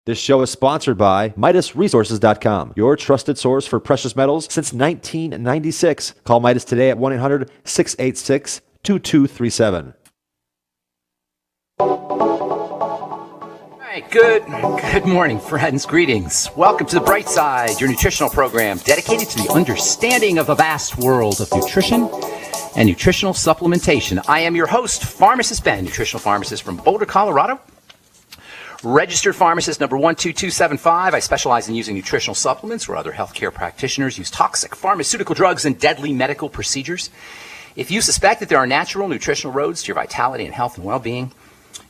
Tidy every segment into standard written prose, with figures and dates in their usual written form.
This show is sponsored by MidasResources.com, your trusted source for precious metals since 1996. Call Midas today at 1-800-686-2237. Good morning, friends. Greetings. Welcome to The Bright Side, your nutritional program dedicated to the understanding of the vast world of nutrition and nutritional supplementation. I am your host, Pharmacist Ben, nutritional pharmacist from Boulder, Colorado. Registered pharmacist number 12275. I specialize in using nutritional supplements where other healthcare practitioners use toxic pharmaceutical drugs and deadly medical procedures. If you suspect that there are natural nutritional roads to your vitality and health and well-being,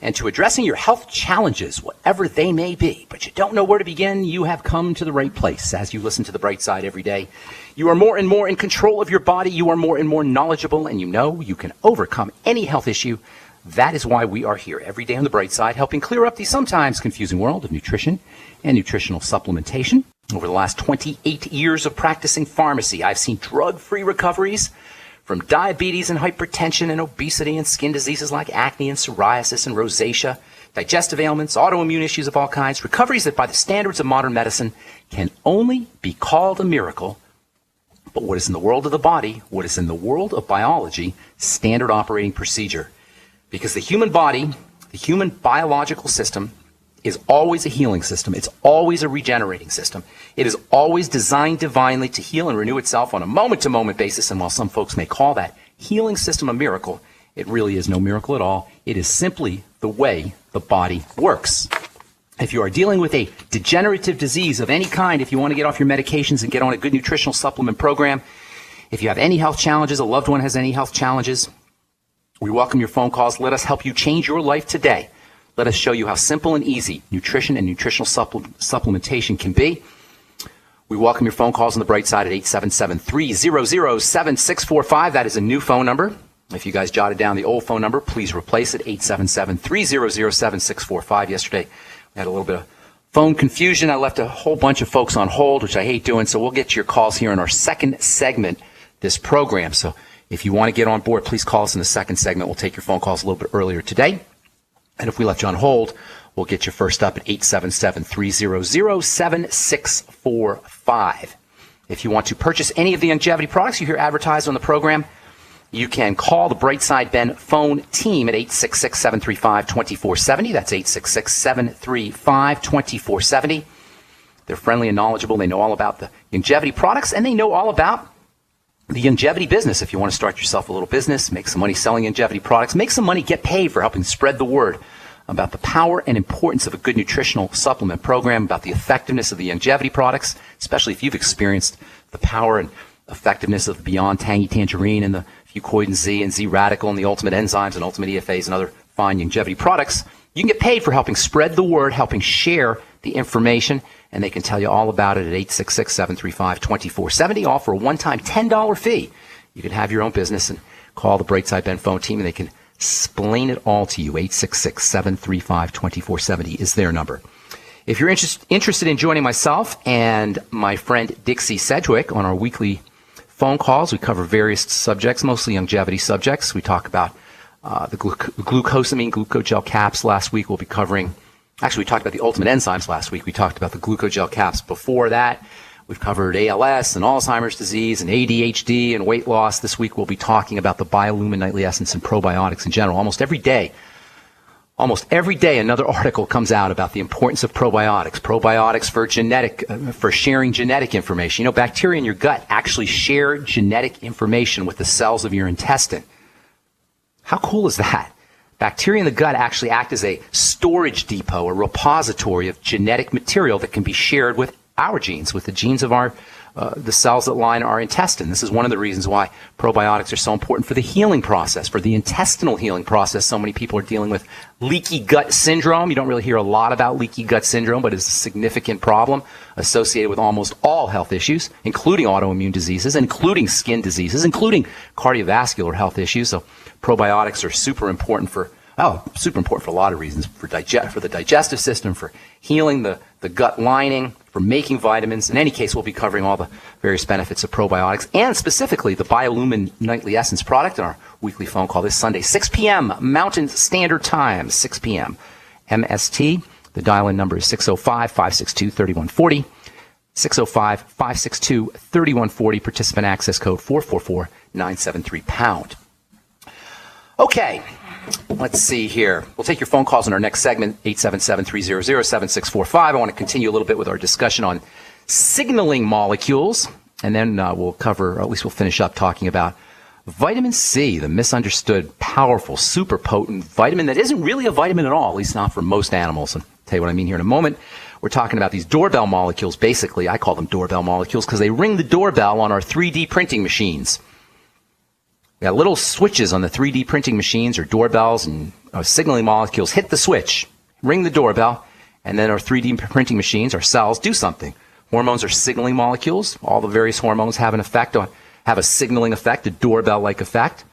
and to addressing your health challenges, whatever they may be, but you don't know where to begin, you have come to the right place. As you listen to The Bright Side every day, you are more and more in control of your body, you are more and more knowledgeable, and you know you can overcome any health issue. That is why we are here every day on The Bright Side, helping clear up the sometimes confusing world of nutrition and nutritional supplementation. Over the last 28 years of practicing pharmacy, I've seen drug-free recoveries from diabetes and hypertension and obesity and skin diseases like acne and psoriasis and rosacea, digestive ailments, autoimmune issues of all kinds, recoveries that by the standards of modern medicine can only be called a miracle. But what is in the world of the body, what is in the world of biology, standard operating procedure. Because the human body, the human biological system, is always a healing system. It's always a regenerating system. It is always designed divinely to heal and renew itself on a moment-to-moment basis. And while some folks may call that healing system a miracle, it really is no miracle at all. It is simply the way the body works. If you are dealing with a degenerative disease of any kind, if you want to get off your medications and get on a good nutritional supplement program, if you have any health challenges, a loved one has any health challenges, we welcome your phone calls. Let us help you change your life today. Let us show you how simple and easy nutrition and nutritional supplementation can be. We welcome your phone calls on The Bright Side at 877-300-7645. That is a new phone number. If you guys jotted down the old phone number, please replace it, 877-300-7645. Yesterday, we had a little bit of phone confusion. I left a whole bunch of folks on hold, which I hate doing, so we'll get to your calls here in our second segment this program. So if you want to get on board, please call us in the second segment. We'll take your phone calls a little bit earlier today. And if we left you on hold, we'll get you first up at 877-300-7645. If you want to purchase any of the longevity products you hear advertised on the program, you can call the Brightside Ben phone team at 866-735-2470. That's 866-735-2470. They're friendly and knowledgeable. They know all about the longevity products, and they know all about the longevity business. If you want to start yourself a little business, make some money selling longevity products, make some money, get paid for helping spread the word about the power and importance of a good nutritional supplement program, about the effectiveness of the longevity products, especially if you've experienced the power and effectiveness of the Beyond Tangy Tangerine and the Fuchs Z and Z Radical and the Ultimate Enzymes and Ultimate EFAs and other fine longevity products. You can get paid for helping spread the word, helping share the information, and they can tell you all about it at 866-735-2470, all for a one-time $10 fee. You can have your own business and call the Brightside Ben phone team, and they can explain it all to you. 866-735-2470 is their number. If you're interested in joining myself and my friend Dixie Sedgwick on our weekly phone calls, we cover various subjects, mostly longevity subjects. We talk about the glucosamine glucogel caps. Last week we'll be covering, actually we talked about the ultimate enzymes last week. We talked about the glucogel caps. Before that, we've covered ALS and Alzheimer's disease and ADHD and weight loss. This week we'll be talking about the Biolumin Nightly Essence and probiotics in general. Almost every day another article comes out about the importance of probiotics. Probiotics for sharing genetic information. You know, bacteria in your gut actually share genetic information with the cells of your intestine. How cool is that? Bacteria in the gut actually act as a storage depot, a repository of genetic material that can be shared with our genes, with the genes of the cells that line our intestine. This is one of the reasons why probiotics are so important for the healing process, for the intestinal healing process. So many people are dealing with leaky gut syndrome. You don't really hear a lot about leaky gut syndrome, but it's a significant problem associated with almost all health issues, including autoimmune diseases, including skin diseases, including cardiovascular health issues. So probiotics are super important for a lot of reasons, for the digestive system, for healing the gut lining, for making vitamins. In any case, we'll be covering all the various benefits of probiotics and specifically the Biolumin Nightly Essence product in our weekly phone call this Sunday, 6 p.m. Mountain Standard Time, 6 p.m. MST. The dial-in number is 605-562-3140. 605-562-3140. Participant access code 444-973-pound. Okay, let's see here. We'll take your phone calls in our next segment, 877-300-7645. I want to continue a little bit with our discussion on signaling molecules, and then we'll cover, or at least we'll finish up talking about vitamin C, the misunderstood, powerful, super potent vitamin that isn't really a vitamin at all, at least not for most animals. I'll tell you what I mean here in a moment. We're talking about these doorbell molecules. Basically, I call them doorbell molecules because they ring the doorbell on our 3D printing machines. We got little switches on the 3D printing machines or doorbells, and signaling molecules hit the switch, ring the doorbell, and then our 3D printing machines, our cells, do something. Hormones are signaling molecules. All the various hormones have a signaling effect, a doorbell-like effect.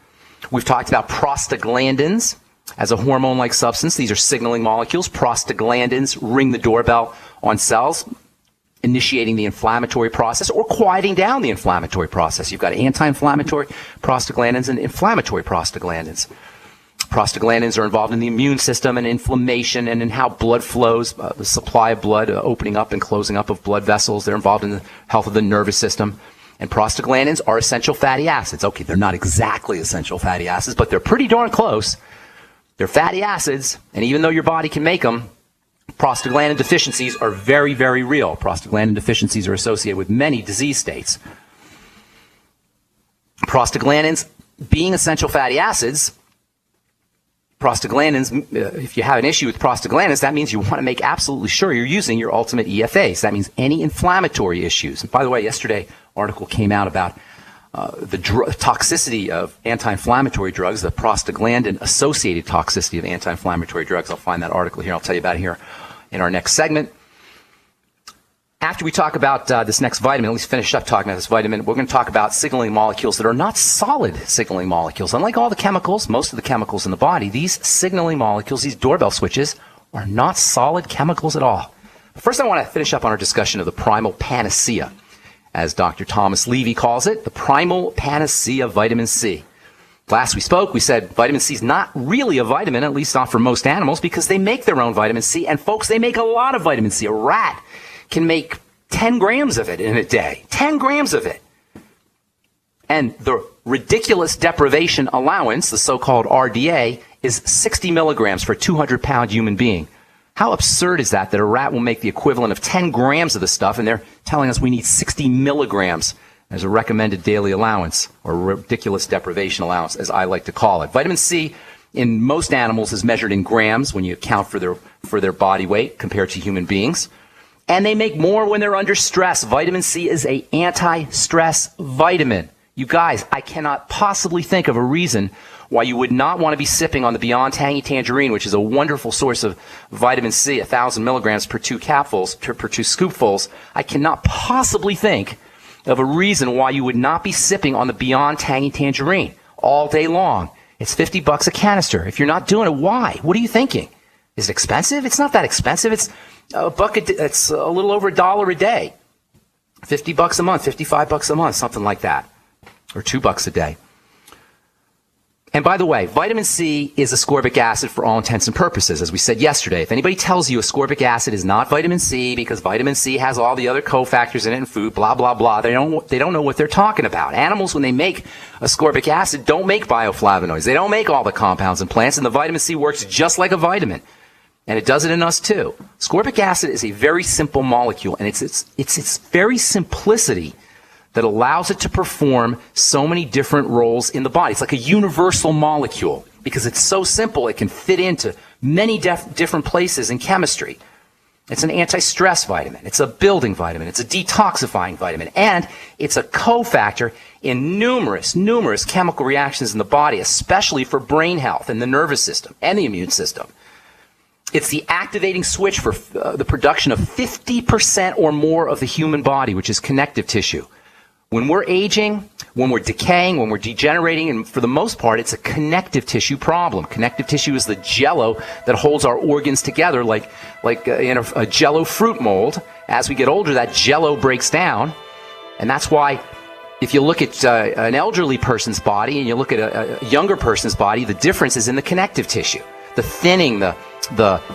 We've talked about prostaglandins as a hormone-like substance. These are signaling molecules. Prostaglandins ring the doorbell on cells, initiating the inflammatory process or quieting down the inflammatory process. You've got anti-inflammatory prostaglandins and inflammatory prostaglandins. Prostaglandins are involved in the immune system and inflammation and in how blood flows, the supply of blood, opening up and closing up of blood vessels. They're involved in the health of the nervous system. And prostaglandins are essential fatty acids. Okay, they're not exactly essential fatty acids, but they're pretty darn close. They're fatty acids, and even though your body can make them, prostaglandin deficiencies are very, very real. Prostaglandin deficiencies are associated with many disease states. Prostaglandins being essential fatty acids, prostaglandins, if you have an issue with prostaglandins, that means you want to make absolutely sure you're using your ultimate EFAs. That means any inflammatory issues. And by the way, yesterday, an article came out about the toxicity of anti-inflammatory drugs, the prostaglandin-associated toxicity of anti-inflammatory drugs. I'll find that article here. I'll tell you about it here in our next segment. After we talk about this next vitamin, at least finish up talking about this vitamin, we're going to talk about signaling molecules that are not solid signaling molecules. Unlike all the chemicals, most of the chemicals in the body, these signaling molecules, these doorbell switches, are not solid chemicals at all. But first, I want to finish up on our discussion of the primal panacea, as Dr. Thomas Levy calls it, the primal panacea vitamin C. Last we spoke, we said vitamin C is not really a vitamin, at least not for most animals, because they make their own vitamin C. And folks, they make a lot of vitamin C. A rat can make 10 grams of it in a day. 10 grams of it. And the ridiculous deprivation allowance, the so-called RDA, is 60 milligrams for a 200-pound human being. How absurd is that a rat will make the equivalent of 10 grams of the stuff, and they're telling us we need 60 milligrams as a recommended daily allowance, or ridiculous deprivation allowance, as I like to call it. Vitamin C in most animals is measured in grams when you account for their body weight compared to human beings. And they make more when they're under stress. Vitamin C is an anti-stress vitamin. You guys, I cannot possibly think of a reason why you would not want to be sipping on the Beyond Tangy Tangerine, which is a wonderful source of vitamin C, 1,000 milligrams per two scoopfuls. I cannot possibly think of a reason why you would not be sipping on the Beyond Tangy Tangerine all day long. It's $50 a canister. If you're not doing it, why? What are you thinking? Is it expensive? It's not that expensive. It's it's a little over $1 a day. $50 a month, $55 a month, something like that. Or $2 a day. And by the way, vitamin C is ascorbic acid for all intents and purposes, as we said yesterday. If anybody tells you ascorbic acid is not vitamin C because vitamin C has all the other cofactors in it in food, blah, blah, blah, they don't know what they're talking about. Animals, when they make ascorbic acid, don't make bioflavonoids. They don't make all the compounds in plants, and the vitamin C works just like a vitamin. And it does it in us too. Ascorbic acid is a very simple molecule, and it's its very simplicity that allows it to perform so many different roles in the body. It's like a universal molecule because it's so simple it can fit into many different places in chemistry. It's an anti-stress vitamin. It's a building vitamin. It's a detoxifying vitamin. And it's a cofactor in numerous chemical reactions in the body, especially for brain health and the nervous system and the immune system. It's the activating switch for the production of 50% or more of the human body, which is connective tissue. When we're aging, when we're decaying, when we're degenerating, and for the most part, it's a connective tissue problem. Connective tissue is the jello that holds our organs together like in a jello fruit mold. As we get older, that jello breaks down, and that's why if you look at an elderly person's body and you look at a younger person's body, the difference is in the connective tissue. the thinning, the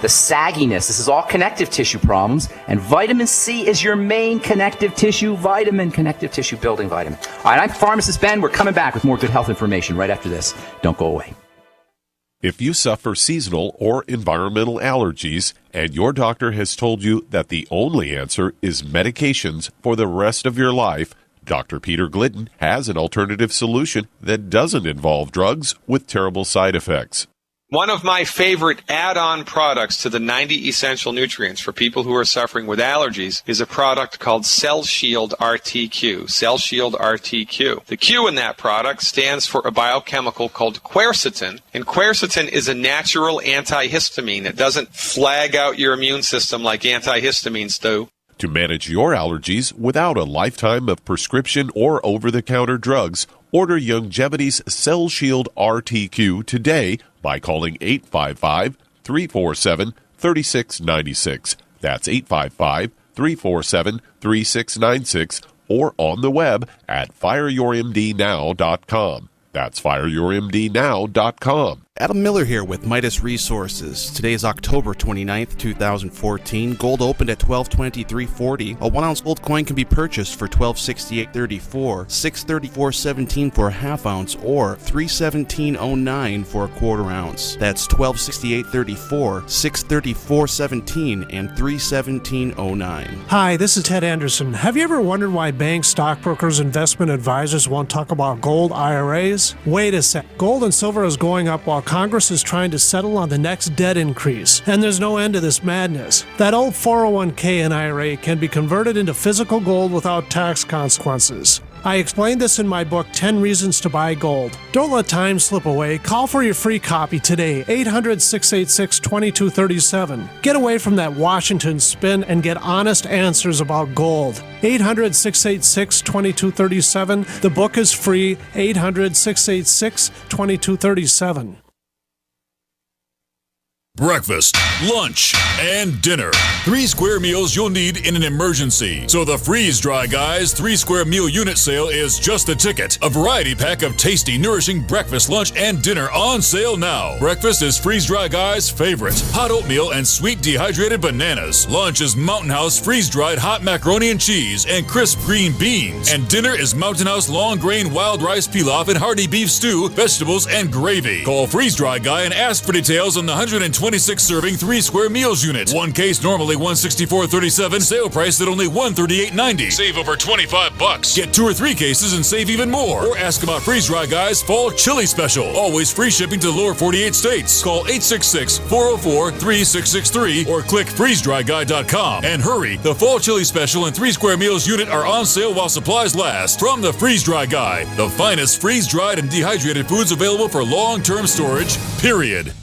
sagginess. This is all connective tissue problems, and vitamin C is your main connective tissue vitamin, connective tissue building vitamin. All right, I'm Pharmacist Ben. We're coming back with more good health information right after this. Don't go away. If you suffer seasonal or environmental allergies and your doctor has told you that the only answer is medications for the rest of your life, Dr. Peter Glidden has an alternative solution that doesn't involve drugs with terrible side effects. One of my favorite add-on products to the 90 essential nutrients for people who are suffering with allergies is a product called Cell Shield RTQ. Cell Shield RTQ. The Q in that product stands for a biochemical called quercetin, and quercetin is a natural antihistamine. It doesn't flag out your immune system like antihistamines do. To manage your allergies without a lifetime of prescription or over-the-counter drugs, order Youngevity's Cell Shield RTQ today by calling 855-347-3696. That's 855-347-3696 or on the web at fireyourmdnow.com. That's fireyourmdnow.com. Adam Miller here with Midas Resources. Today is October 29th, 2014. Gold opened at $1223.40. A 1 ounce gold coin can be purchased for $1268.34, $634.17 for a half ounce, or $317.09 for a quarter ounce. That's $1268.34, $634.17, and $317.09. Hi, this is Ted Anderson. Have you ever wondered why banks, stockbrokers, investment advisors won't talk about gold IRAs? Wait a sec. Gold and silver is going up while Congress is trying to settle on the next debt increase, and there's no end to this madness. That old 401k and IRA can be converted into physical gold without tax consequences. I explained this in my book, 10 Reasons to Buy Gold. Don't let time slip away. Call for your free copy today, 800-686-2237. Get away from that Washington spin and get honest answers about gold. 800-686-2237. The book is free, 800-686-2237. Breakfast, lunch, and dinner. 3 square meals you'll need in an emergency. So the Freeze Dry Guys 3 square meal unit sale is just the ticket. A variety pack of tasty, nourishing breakfast, lunch, and dinner on sale now. Breakfast is Freeze Dry Guys' favorite. Hot oatmeal and sweet dehydrated bananas. Lunch is Mountain House freeze-dried hot macaroni and cheese and crisp green beans. And dinner is Mountain House long grain wild rice pilaf and hearty beef stew, vegetables, and gravy. Call Freeze Dry Guy and ask for details on the 126 serving 3 square meals unit. One case normally $164.37. Sale price at only $138.90. Save over $25. Get 2 or 3 cases and save even more. Or ask about Freeze Dry Guys Fall Chili Special. Always free shipping to the lower 48 states. Call 866-404-3663 or click freezedryguy.com. And hurry, the Fall Chili Special and 3 square meals unit are on sale while supplies last. From the Freeze Dry Guy, the finest freeze-dried and dehydrated foods available for long-term storage, period.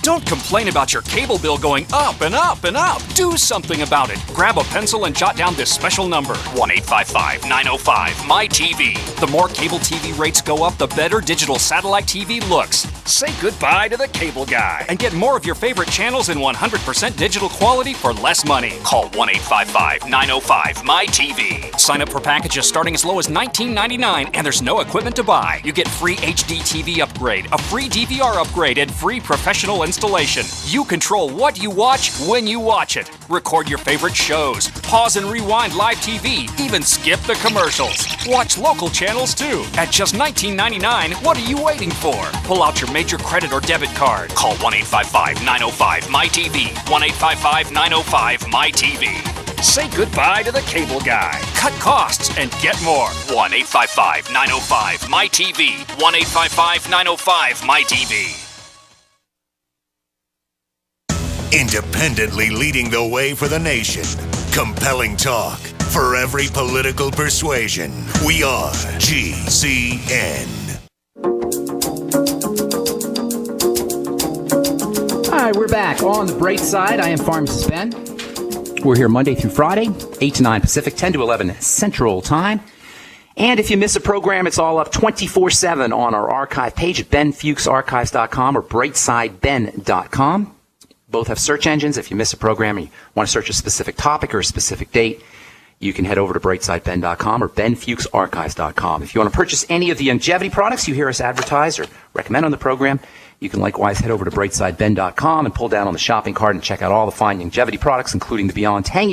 Don't complain about your cable bill going up and up and up. Do something about it. Grab a pencil and jot down this special number, 1-855-905-MY-TV. The more cable TV rates go up, the better digital satellite TV looks. Say goodbye to the cable guy and get more of your favorite channels in 100% digital quality for less money. Call 1-855-905-MY-TV. Sign up for packages starting as low as $19.99 and there's no equipment to buy. You get free HD TV upgrade, a free DVR upgrade, and free professional installation. You control what you watch when you watch it. Record your favorite shows, pause and rewind live TV, even skip the commercials. Watch local channels too. At just $19.99, what are you waiting for? Pull out your major credit or debit card. Call 1-855-905-MY-TV. 1-855-905-MY-TV. Say goodbye to the cable guy. Cut costs and get more. 1-855-905-MY-TV. 1-855-905-MY-TV. Independently leading the way for the nation. Compelling talk for every political persuasion. We are GCN. Hi, we're back on the bright side. I am Pharmacist Ben. We're here Monday through Friday, 8 to 9 Pacific, 10 to 11 Central Time. And if you miss a program, it's all up 24/7 on our archive page at benfuchsarchives.com or brightsideben.com. Both have search engines. If you miss a program and you want to search a specific topic or a specific date, you can head over to brightsideben.com or benfuchsarchives.com. If you want to purchase any of the longevity products you hear us advertise or recommend on the program, you can likewise head over to brightsideben.com and pull down on the shopping cart and check out all the fine longevity products, including the Beyond Tangy